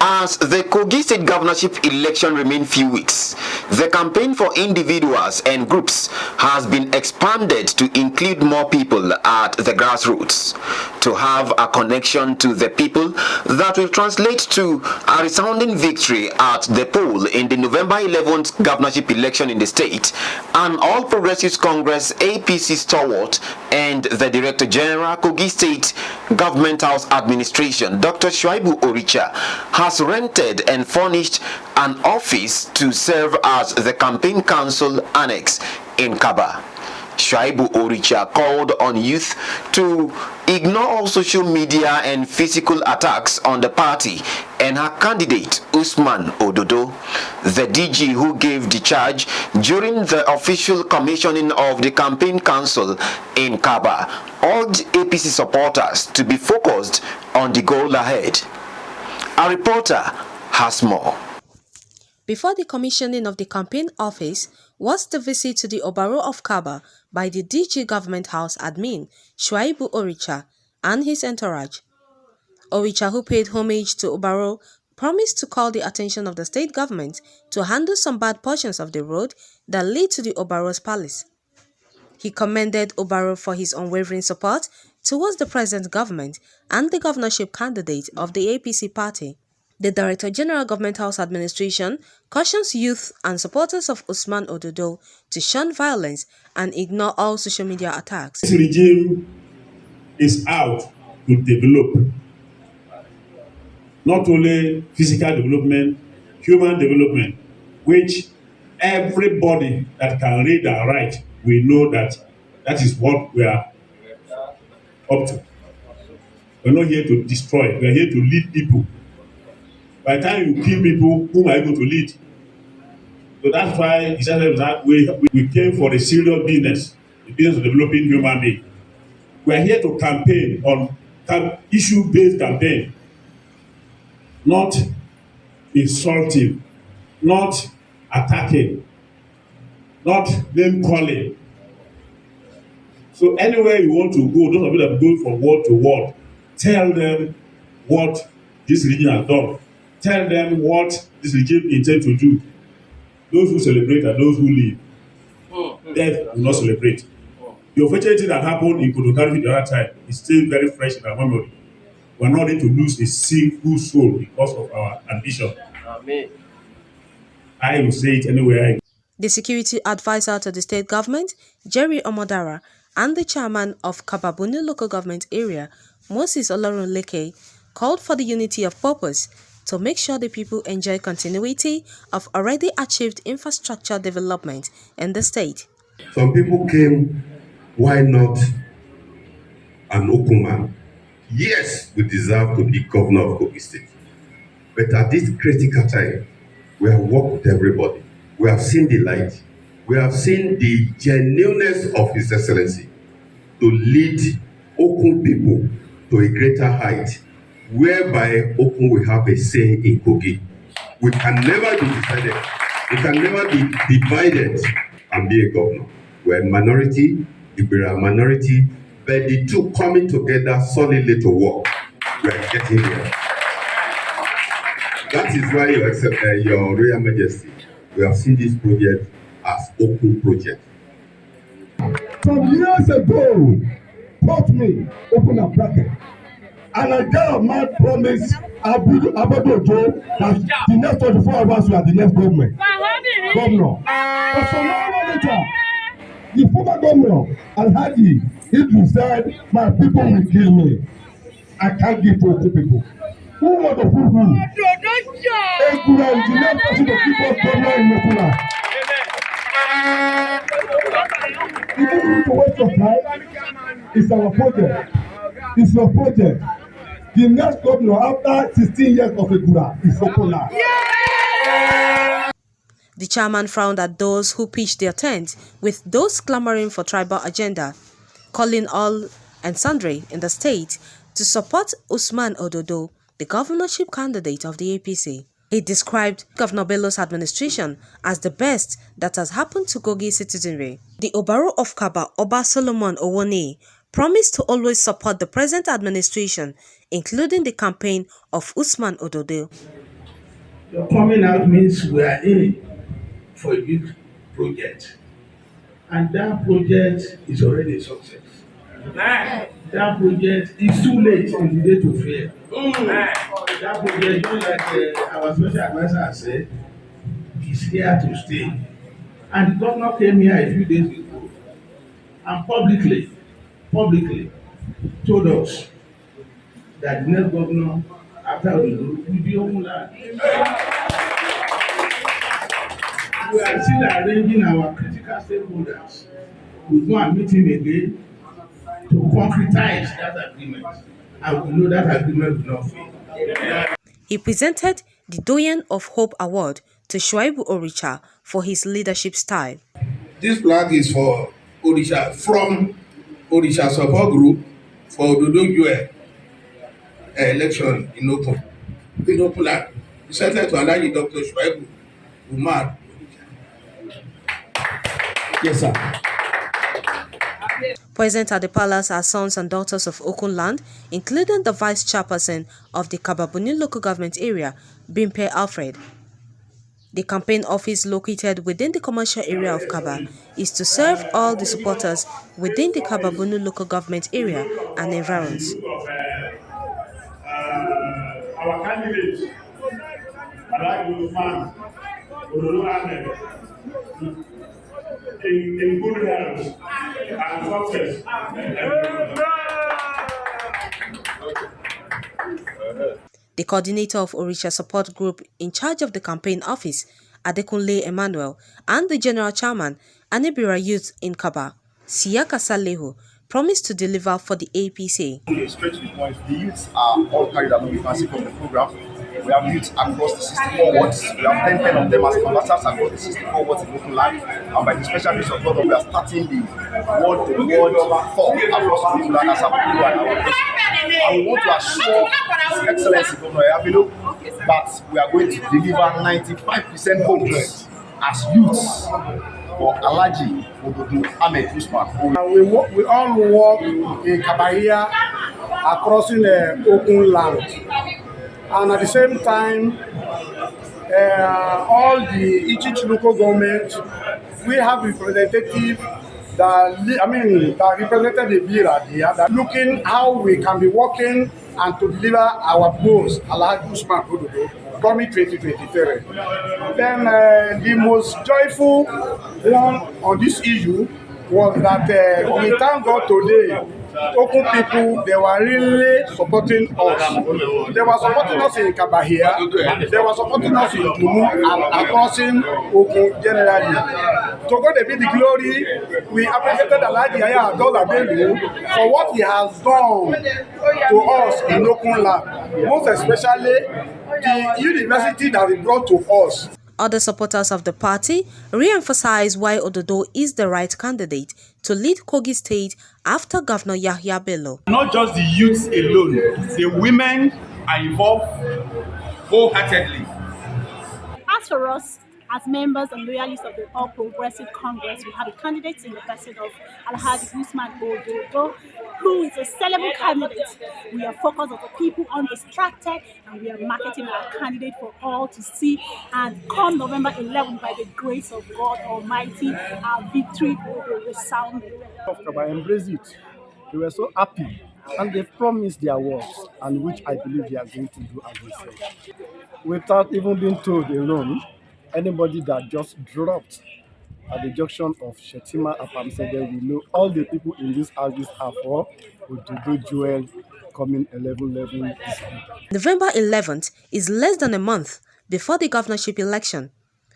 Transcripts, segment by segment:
As the Kogi State Governorship election remains few weeks, the campaign for individuals and groups has been expanded to include more people at the grassroots, to have a connection to the people that will translate to a resounding victory at the poll in the November 11th governorship election in the state. An All Progressives Congress APC stalwart and the Director General Kogi State Government House Administration, Dr. Shuaibu Oricha, has rented and furnished an office to serve as the campaign council annex in Kabba. Shuaibu Oricha called on youth to ignore all social media and physical attacks on the party and her candidate Usman Ododo. The DG who gave the charge during the official commissioning of the campaign council in Kabba urged APC supporters to be focused on the goal ahead. A reporter has more. Before the commissioning of the campaign office was the visit to the Obaro of Kabba by the DG Government House admin Shuaibu Oricha and his entourage. Oricha, who paid homage to Obaro, promised to call the attention of the state government to handle some bad portions of the road that lead to the Obaro's palace. He commended Obaro for his unwavering support towards the present government and the governorship candidate of the APC party. The Director General Government House Administration cautions youth and supporters of Usman Ododo to shun violence and ignore all social media attacks. This regime is out to develop not only physical development, human development, which everybody that can read and write will know that that is what we are up to. We're not here to destroy, we're here to lead people. By the time you kill people, whom are you going to lead? So that's why he said that we came for the serious business, the business of developing human beings. We are here to campaign on issue-based campaign, not insulting, not attacking, not name-calling. So anywhere you want to go, those of you that go from word to word, tell them what this region has done. Tell them what this regime intends to do. Those who celebrate are those who leave. Death will not celebrate. The unfortunate thing that happened in Kodokari the other time is still very fresh in our memory. We are not ready to lose a single soul because of our ambition. Amen. I will say it anywhere I go. The security advisor to the state government, Jerry Omodara, and the chairman of Kababuni local government area, Moses Olorunleke, called for the unity of purpose to make sure the people enjoy continuity of already achieved infrastructure development in the state. Some people came, why not an Okuman? Yes, we deserve to be governor of Kogi State. But at this critical time, we have worked with everybody. We have seen the light. We have seen the genuineness of His Excellency to lead Okun people to a greater height, whereby Okun will have a say in Kogi. We can never be decided. We can never be divided and be a governor. We're a minority, if we're a minority, but the two coming together solidly to work, we're getting there. That is why Your Royal Majesty, we have seen this project as Okun project. Some years ago, taught me open a bracket. And I got my promise Abadojo that the next 24 hours we are the next governor. But some hours later, the former governor, Alhaji Idris said, my people will kill me. I can't give to the people. Who want to prove who? Ekura is the next person to keep us governor in Mokula. You don't need to waste your time. It's our project. It's your project. The next governor after 16 years of Ekura is Okola. The chairman frowned at those who pitched their tent with those clamoring for tribal agenda, calling all and sundry in the state to support Usman Ododo, the governorship candidate of the APC. He described Governor Bello's administration as the best that has happened to Kogi citizenry. The Obaro of Kabba, Oba Solomon Owone, promised to always support the present administration, including the campaign of Usman Ododo. Your coming out means we are in for a big project. And that project is already a success. That project is too late in the day to fail. That project, just like our special advisor said, is here to stay. And the governor came here a few days ago and publicly told us that the next governor after we do will be Ogunland. We are still arranging our critical stakeholders. We go and meet him again to concretize that agreement. And we know that agreement will not fail. He presented the Doyen of Hope Award to Shuaibu Oricha for his leadership style. This flag is for Oricha, from Oricha Support Group for Ododo Joel election in Openland. Presented to Alhaji Dr. Shuaibu Umar. Yes, sir. Present at the palace are sons and daughters of Okunland, including the vice chairperson of the Kabba local government area, Bimpe Alfred. The campaign office, located within the commercial area of Kabba, is to serve all the supporters within the Kabba local government area and environs. Our candidate, Annex, in good health and success. The coordinator of Oricha Support Group in charge of the campaign office, Adekunle Emmanuel, and the general chairman, Anibira Youth in Kabba, Siyaka Salehu, promised to deliver for the APC. Straight to the point, the youths are all carried along. You can see from the program. We have youths across the 64 wards. We have 10 of them as converters across the 64 wards in local land. And by the special grace of God, we are starting the ward 4 across the land as our people and our president. And we want to assure His Excellency Governor Yabilo that we are going to deliver 95% votes as youths for Alhaji Ahmed Usman. We all work in Kabba across in the open land. And at the same time, all each local government, we have representative that represented the Bira there, that looking how we can be working and to deliver our goals, Alhaji Usman coming 2023. Then the most joyful one on this issue was that we thank God today. Okun people, they were really supporting us. They were supporting us in Kabba here. They were supporting us in Tumu and across in Okun generally. To God be the glory. We appreciated Alhaji Yaya Adolabelu for what he has done to us in Okun land. Most especially the university that he brought to us. Other supporters of the party re-emphasize why Ododo is the right candidate to lead Kogi State after Governor Yahya Bello. Not just the youths alone, the women are involved wholeheartedly. As for us, as members and loyalists of the All Progressive Congress, we have a candidate in the person of Alhaji Usman Ododo, who is a sellable candidate. We are focused on the people undistracted, and we are marketing our candidate for all to see. And come November 11, by the grace of God Almighty, our victory will be resounding. I embrace it. They were so happy, and they've promised their words, and which I believe they are going to do as they say. Without even being told alone, anybody that just dropped at the junction of Shetima and Pamsede, we know all the people in this houses are for Ododo Joel coming 11/11 this week. November 11th is less than a month before the governorship election.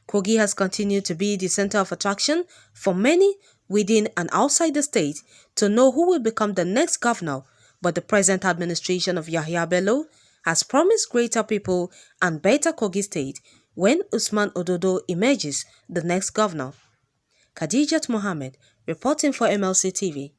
Kogi has continued to be the center of attraction for many within and outside the state to know who will become the next governor, but the present administration of Yahya Bello has promised greater people and better Kogi State when Usman Ododo emerges the next governor. Khadijat Mohammed, reporting for MLC TV.